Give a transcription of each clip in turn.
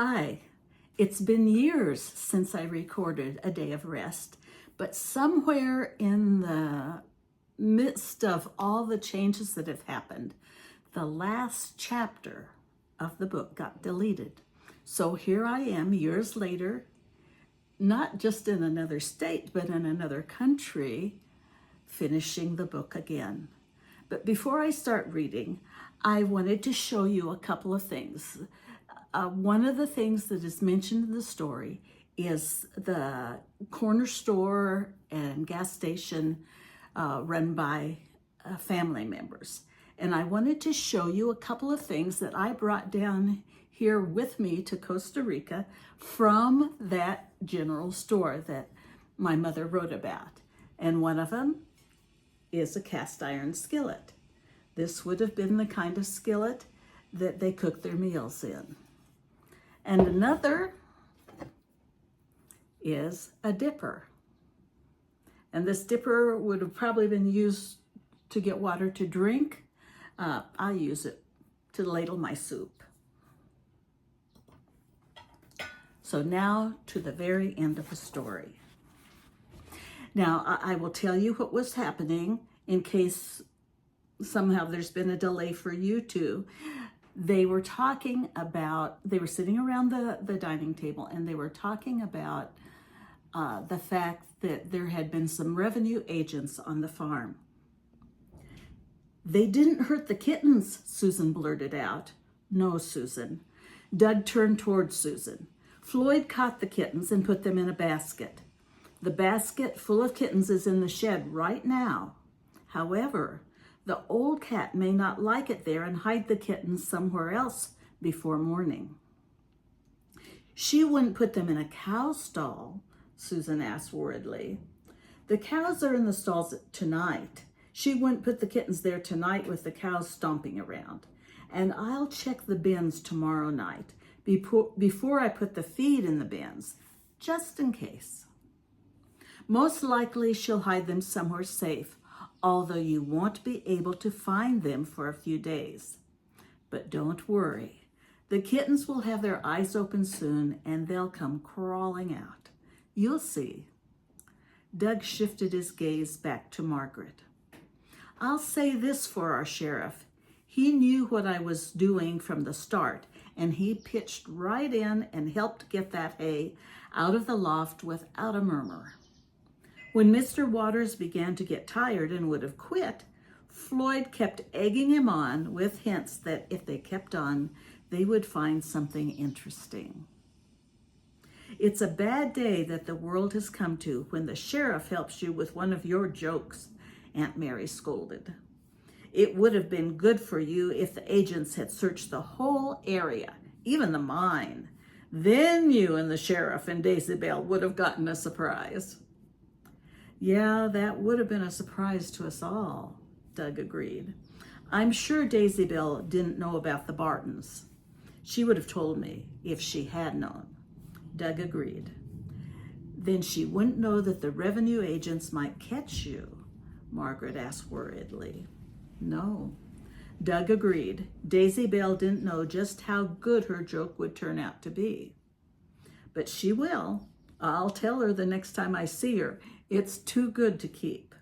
Hi, it's been years since I recorded A Day of Rest, but somewhere in the midst of all the changes that have happened, the last chapter of the book got deleted. So here I am years later, not just in another state, but in another country, finishing the book again. But before I start reading, I wanted to show you a couple of things. One of the things that is mentioned in the story is the corner store and gas station run by family members. And I wanted to show you a couple of things that I brought down here with me to Costa Rica from that general store that my mother wrote about. And one of them is a cast iron skillet. This would have been the kind of skillet that they cooked their meals in. And another is a dipper. And this dipper would have probably been used to get water to drink. I use it to ladle my soup. So now to the very end of the story. Now I will tell you what was happening in case somehow there's been a delay for you too. They were sitting around the dining table and they were talking about the fact that there had been some revenue agents on the farm. "They didn't hurt the kittens," Susan blurted out. "No, Susan." Doug turned toward Susan. "Floyd caught the kittens and put them in a basket. The basket full of kittens is in the shed right now. However, the old cat may not like it there and hide the kittens somewhere else before morning." "She wouldn't put them in a cow stall?" Susan asked worriedly. "The cows are in the stalls tonight. She wouldn't put the kittens there tonight with the cows stomping around. And I'll check the bins tomorrow night before I put the feed in the bins, just in case. Most likely she'll hide them somewhere safe, although you won't be able to find them for a few days. But don't worry. The kittens will have their eyes open soon and they'll come crawling out. You'll see." Doug shifted his gaze back to Margaret. "I'll say this for our sheriff. He knew what I was doing from the start, and he pitched right in and helped get that hay out of the loft without a murmur. When Mr. Waters began to get tired and would have quit, Floyd kept egging him on with hints that if they kept on, they would find something interesting. It's a bad day that the world has come to when the sheriff helps you with one of your jokes," Aunt Mary scolded. "It would have been good for you if the agents had searched the whole area, even the mine. Then you and the sheriff and Daisy Belle would have gotten a surprise." "Yeah, that would have been a surprise to us all," Doug agreed. "I'm sure Daisy Belle didn't know about the Bartons. She would have told me if she had known." Doug agreed. "Then she wouldn't know that the revenue agents might catch you?" Margaret asked worriedly. "No." Doug agreed. Daisy Belle didn't know just how good her joke would turn out to be. "But she will. I'll tell her the next time I see her. It's too good to keep.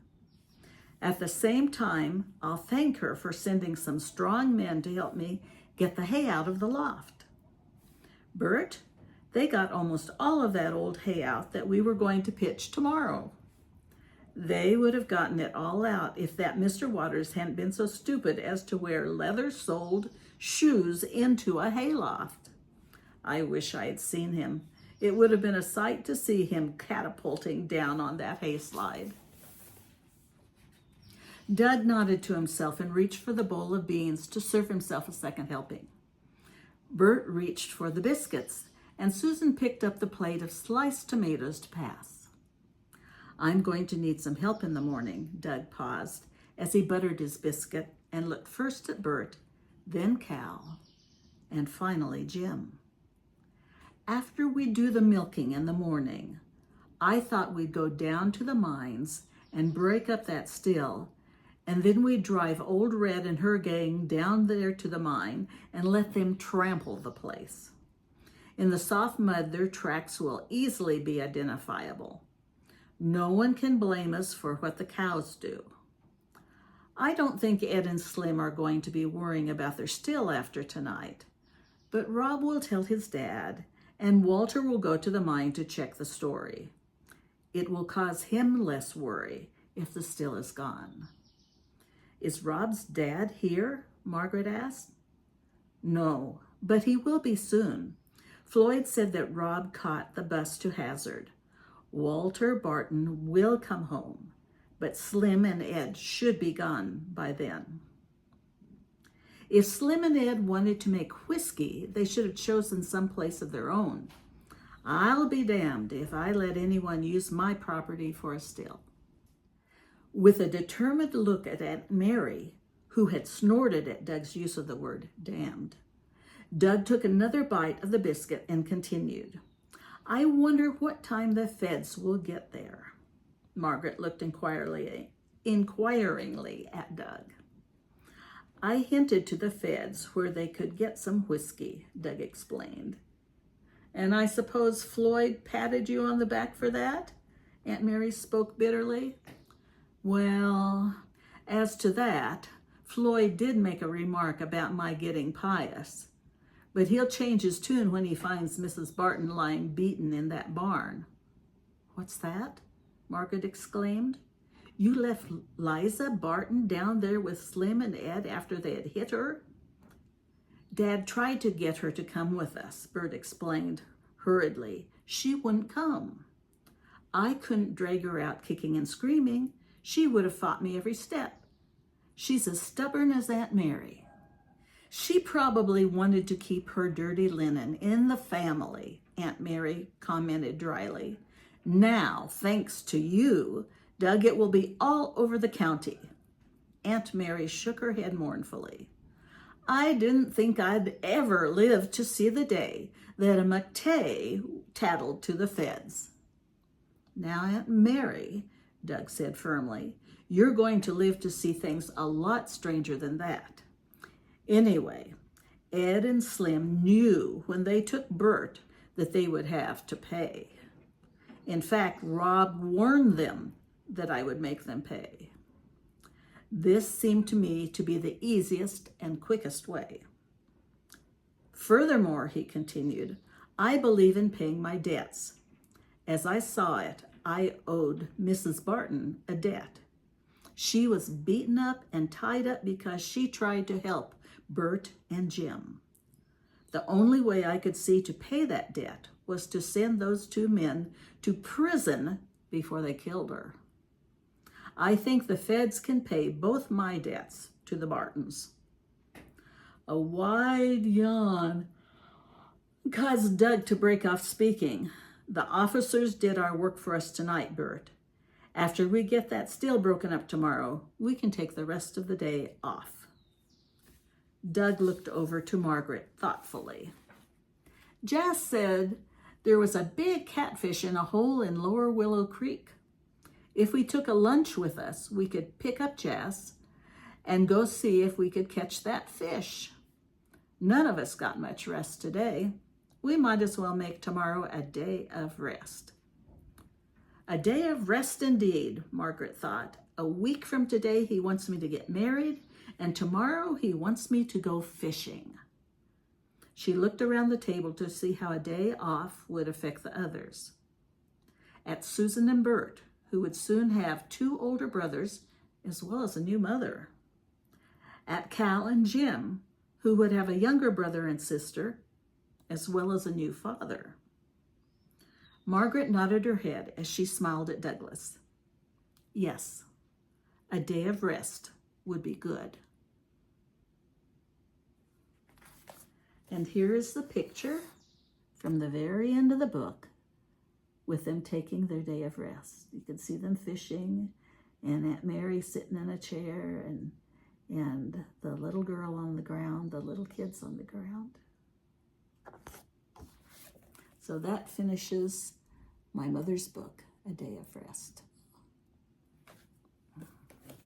At the same time, I'll thank her for sending some strong men to help me get the hay out of the loft. Bert, they got almost all of that old hay out that we were going to pitch tomorrow. They would have gotten it all out if that Mr. Waters hadn't been so stupid as to wear leather-soled shoes into a hayloft. I wish I had seen him. It would have been a sight to see him catapulting down on that hay slide." Doug nodded to himself and reached for the bowl of beans to serve himself a second helping. Bert reached for the biscuits, and Susan picked up the plate of sliced tomatoes to pass. "I'm going to need some help in the morning," Doug paused as he buttered his biscuit and looked first at Bert, then Cal, and finally Jim. "After we do the milking in the morning, I thought we'd go down to the mines and break up that still, and then we'd drive Old Red and her gang down there to the mine and let them trample the place. In the soft mud, their tracks will easily be identifiable. No one can blame us for what the cows do. I don't think Ed and Slim are going to be worrying about their still after tonight, but Rob will tell his dad, and Walter will go to the mine to check the story. It will cause him less worry if the still is gone. Is Rob's dad here? Margaret asked. No, but he will be soon. Floyd said that Rob caught the bus to Hazard. Walter Barton will come home, but Slim and Ed should be gone by then. If Slim and Ed wanted to make whiskey, they should have chosen some place of their own. I'll be damned if I let anyone use my property for a still. With a determined look at Aunt Mary, who had snorted at Doug's use of the word damned, Doug took another bite of the biscuit and continued. I wonder what time the feds will get there. Margaret looked inquiringly at Doug. I hinted to the feds where they could get some whiskey, Doug explained. And I suppose Floyd patted you on the back for that? Aunt Mary spoke bitterly. Well, as to that, Floyd did make a remark about my getting pious, but he'll change his tune when he finds Mrs. Barton lying beaten in that barn. What's that? Margaret exclaimed. You left Liza Barton down there with Slim and Ed after they had hit her? Dad tried to get her to come with us, Bert explained hurriedly. She wouldn't come. I couldn't drag her out kicking and screaming. She would have fought me every step. She's as stubborn as Aunt Mary. She probably wanted to keep her dirty linen in the family, Aunt Mary commented dryly. Now, thanks to you, Doug, it will be all over the county. Aunt Mary shook her head mournfully. I didn't think I'd ever live to see the day that a McTay tattled to the feds. Now, Aunt Mary, Doug said firmly, you're going to live to see things a lot stranger than that. Anyway, Ed and Slim knew when they took Bert that they would have to pay. In fact, Rob warned them that I would make them pay. This seemed to me to be the easiest and quickest way. Furthermore, he continued, I believe in paying my debts. As I saw it, I owed Mrs. Barton a debt. She was beaten up and tied up because she tried to help Bert and Jim. The only way I could see to pay that debt was to send those two men to prison before they killed her. I think the feds can pay both my debts to the Bartons. A wide yawn caused Doug to break off speaking. The officers did our work for us tonight, Bert. After we get that still broken up tomorrow, we can take the rest of the day off. Doug looked over to Margaret thoughtfully. Jas said there was a big catfish in a hole in Lower Willow Creek. If we took a lunch with us, we could pick up Jas and go see if we could catch that fish. None of us got much rest today. We might as well make tomorrow a day of rest. A day of rest indeed, Margaret thought. A week from today, he wants me to get married, and tomorrow he wants me to go fishing. She looked around the table to see how a day off would affect the others. At Susan and Bert, who would soon have 2 older brothers, as well as a new mother. At Cal and Jim, who would have a younger brother and sister, as well as a new father. Margaret nodded her head as she smiled at Douglas. Yes, a day of rest would be good. And here is the picture from the very end of the book with them taking their day of rest. You can see them fishing and Aunt Mary sitting in a chair and the little girl on the ground, the little kids on the ground. So that finishes my mother's book, A Day of Rest.